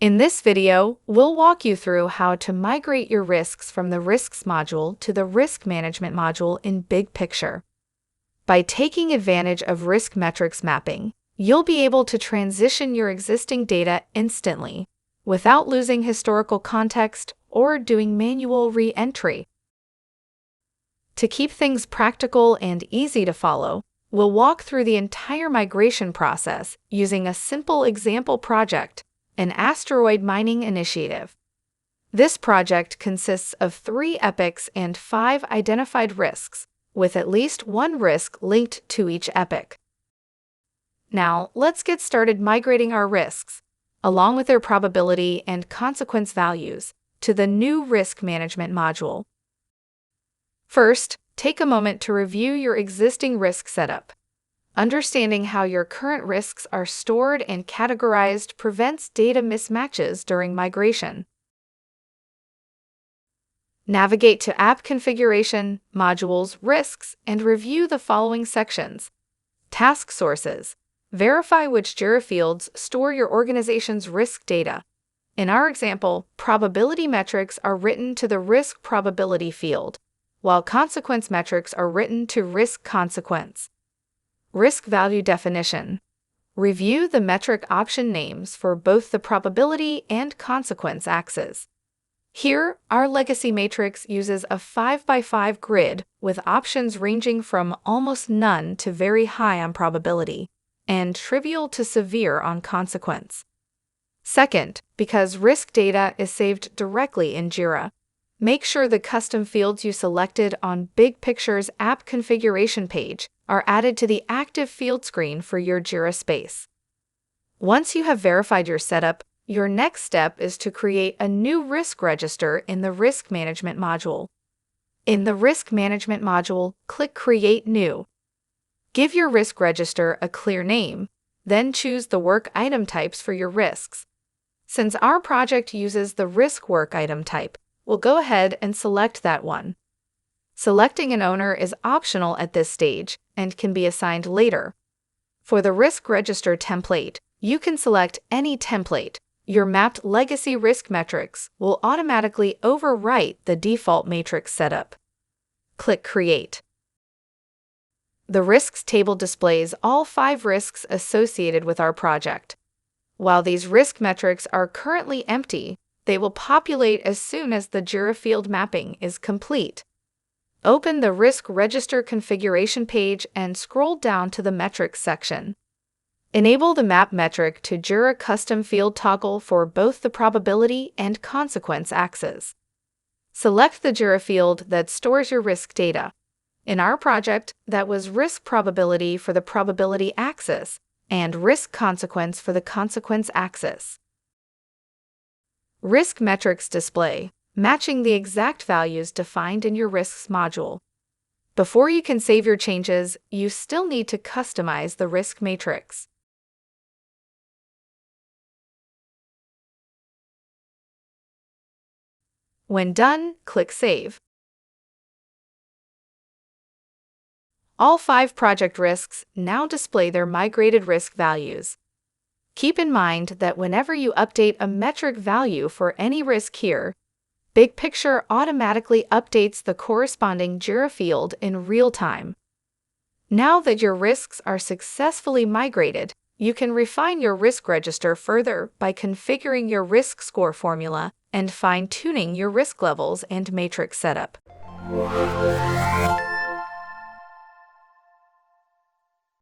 In this video, we'll walk you through how to migrate your risks from the Risks module to the Risk Management module in BigPicture. By taking advantage of risk metrics mapping, you'll be able to transition your existing data instantly, without losing historical context or doing manual re-entry. To keep things practical and easy to follow, we'll walk through the entire migration process using a simple example project, an asteroid mining initiative. This project consists of 3 epochs and 5 identified risks, with at least one risk linked to each epoch. Now, let's get started migrating our risks, along with their probability and consequence values, to the new Risk Management module. First, take a moment to review your existing risk setup. Understanding how your current risks are stored and categorized prevents data mismatches during migration. Navigate to App Configuration, Modules, Risks, and review the following sections. Task Sources. Verify which Jira fields store your organization's risk data. In our example, probability metrics are written to the Risk Probability field, while consequence metrics are written to Risk Consequence. Risk Value Definition. Review the metric option names for both the probability and consequence axes. Here, our legacy matrix uses a 5x5 grid with options ranging from almost none to very high on probability, and trivial to severe on consequence. Second, because risk data is saved directly in Jira, make sure the custom fields you selected on BigPicture's App Configuration page are added to the active field screen for your Jira space. Once you have verified your setup, your next step is to create a new risk register in the Risk Management module. In the Risk Management module, click Create New. Give your risk register a clear name, then choose the work item types for your risks. Since our project uses the risk work item type, we'll go ahead and select that one. Selecting an owner is optional at this stage and can be assigned later. For the risk register template, you can select any template. Your mapped legacy risk metrics will automatically overwrite the default matrix setup. Click Create. The Risks table displays all 5 risks associated with our project. While these risk metrics are currently empty, they will populate as soon as the Jira field mapping is complete. Open the Risk Register Configuration page and scroll down to the Metrics section. Enable the Map Metric to Jira Custom Field toggle for both the probability and consequence axes. Select the Jira field that stores your risk data. In our project, that was Risk Probability for the probability axis and Risk Consequence for the consequence axis. Risk Metrics display, matching the exact values defined in your Risks module. Before you can save your changes, you still need to customize the risk matrix. When done, click Save. All 5 project risks now display their migrated risk values. Keep in mind that whenever you update a metric value for any risk here, BigPicture automatically updates the corresponding Jira field in real time. Now that your risks are successfully migrated, you can refine your risk register further by configuring your risk score formula and fine-tuning your risk levels and matrix setup.